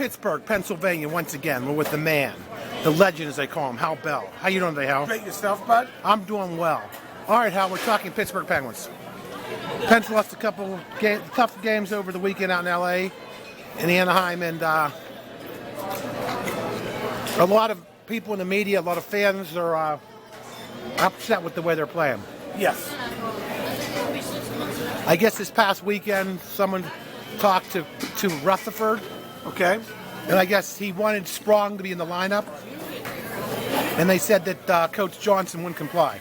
Pittsburgh, Pennsylvania, once again. We're with the man, the legend as they call him, Hal Bell. How you doing today, Hal? Great, yourself, bud? I'm doing well. All right, Hal, we're talking Pittsburgh Penguins. Pens lost a couple tough games over the weekend out in L.A., in Anaheim, and a lot of people in the media, a lot of fans are upset with the way they're playing. Yes. I guess this past weekend, someone talked to Rutherford, Okay. and I guess he wanted Sprong to be in the lineup, and they said that Coach Johnson wouldn't comply.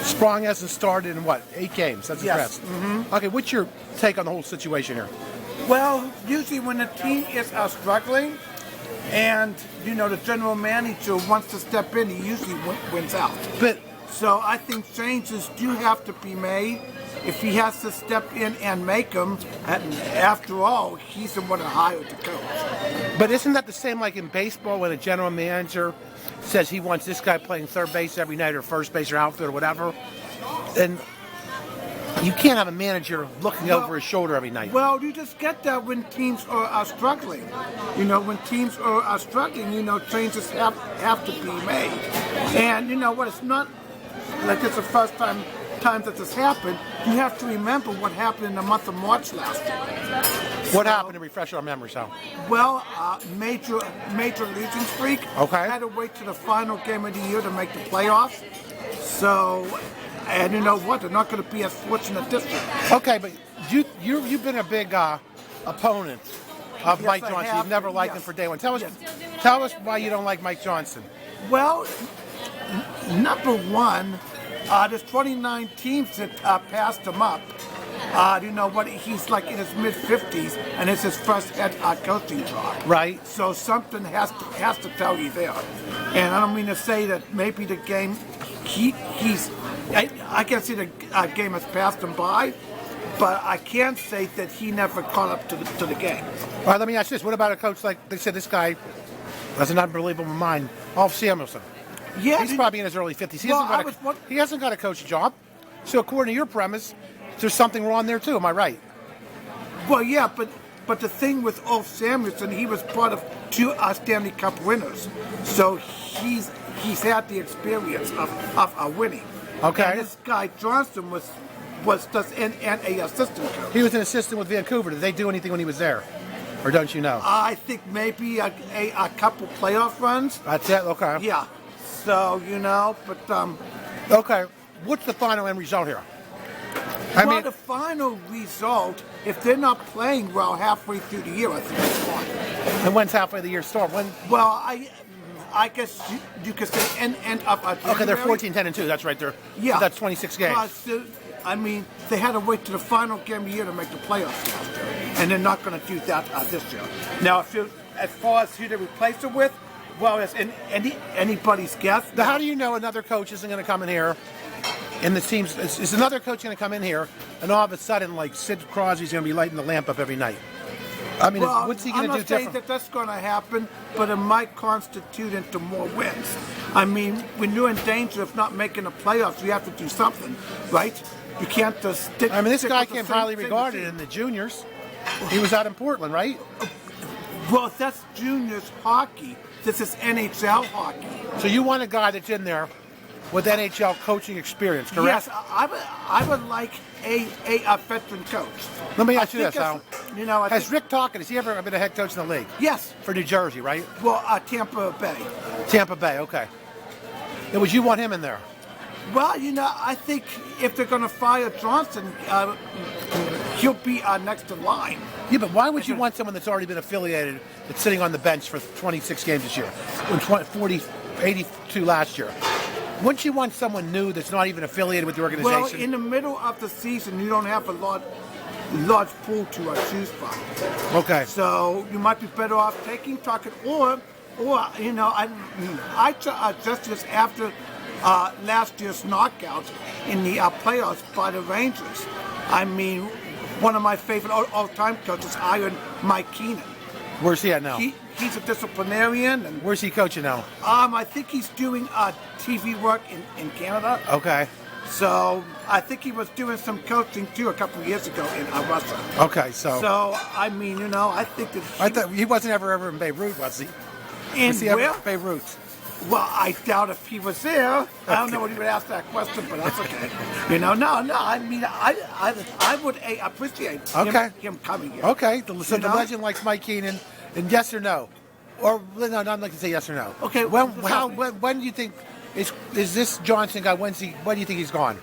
Sprong hasn't started in, 8 games? That's Yes. impressive. Mm-hmm. Okay, what's your take on the whole situation here? Well, usually when the team is struggling and, the general manager wants to step in, he usually wins out. But So I think changes do have to be made. If he has to step in and make them, and after all, he's the one that hired the coach. isn't that the same like in baseball when a general manager says he wants this guy playing third base every night or first base or outfield or whatever? And you can't have a manager looking over his shoulder every night. Well, you just get that when teams are struggling. When teams are struggling, changes have to be made. And you know what? It's not like it's the first time that this happened. You have to remember what happened in the month of March last year. What happened to refresh our memories, Hal? Well, major losing streak. Okay. Had to wait to the final game of the year to make the playoffs. So, and you know what? They're not going to be as fortunate this year. Okay, but you've been a big opponent of Yes, Mike I Johnson. have. You've never liked him Yes. for day one. Tell us Yes. why you don't like Mike Johnson. Well, number one, there's 29 teams that passed him up. You know what? He's like in his mid-50s, and it's his first head coaching job. Right. So something has to tell you there. And I don't mean to say that maybe the game, I can see the game has passed him by, but I can't say that he never caught up to the game. All right, let me ask you this. What about a coach like, they said this guy has an unbelievable mind, Alf Samuelson? Yeah, He's probably in his early 50s. Well, He hasn't got a coaching job. So according to your premise, there's something wrong there too. Am I right? Well, yeah, but the thing with Ulf Samuelson, he was part of 2 Stanley Cup winners, so he's had the experience of winning. Okay. And this guy Johnson was just an assistant coach. He was an assistant with Vancouver. Did they do anything when he was there? Or don't you know? I think maybe a couple playoff runs. That's it? Okay. Yeah. So but Okay. What's the final end result here? the final result, if they're not playing well halfway through the year, I think it's fine. And when's halfway the year start? When? Well, I guess you could say end of January. Okay, they're 14-10-2. That's right. Yeah. So that's 26 games. They had to wait to the final game of the year to make the playoffs last year, and they're not going to do that this year. Now, as far as who they replace it with, well, it's anybody's guess. Now, how do you know another coach isn't going to come in here? And the team's is another coach going to come in here, and all of a sudden, like Sid Crosby's going to be lighting the lamp up every night? I mean, what's he going to do I'm not saying different? that's going to happen, but it might constitute into more wins. I mean, when you're in danger of not making the playoffs, you have to do something, right? You can't just stick. I mean, this stick guy with the came same highly thing regarded team. in the juniors. He was out in Portland, right? Well, that's juniors hockey. This is NHL hockey. So you want a guy that's in there with NHL coaching experience, correct? Yes, I would like a veteran coach. Let me ask you this, Hal. Has Rick? Rick Tocchet, has he ever been a head coach in the league? Yes. For New Jersey, right? Well, Tampa Bay. Tampa Bay, okay. Now, would you want him in there? Well, I think if they're going to fire Johnson, he'll be next in line. Yeah, but why would you want someone that's already been affiliated that's sitting on the bench for 26 games this year, and 82 last year? Wouldn't you want someone new that's not even affiliated with the organization? Well, in the middle of the season, you don't have a large pool to choose from. Okay. So you might be better off taking Tocchet, or I just this after last year's knockout in the playoffs by the Rangers. I mean, one of my favorite all-time coaches hired Mike Keenan. Where's he at now? He's a disciplinarian. And where's he coaching now? I think he's doing TV work in Canada. Okay. So I think he was doing some coaching too a couple of years ago in Russia. Okay, so I mean, I think that I thought he wasn't ever in Beirut, was he? Was he ever where? in Beirut? Well, I doubt if he was there. I don't know what he would ask that question, but that's okay. No. I mean, I would appreciate him coming here. Okay, so the legend likes Mike Keenan, and yes or no, or no, I'm not going to say yes or no. Okay, when do you think is this Johnson guy? When do you think he's gone?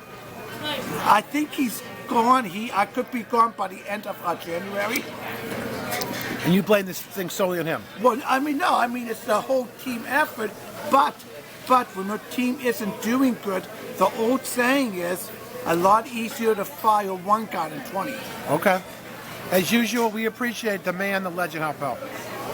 I think he's gone. I could be gone by the end of January. And you blame this thing solely on him? Well, I mean, no. I mean, it's the whole team effort. But when the team isn't doing good, the old saying is a lot easier to fire one guy than 20. Okay. As usual, we appreciate the man, the legend, Howie.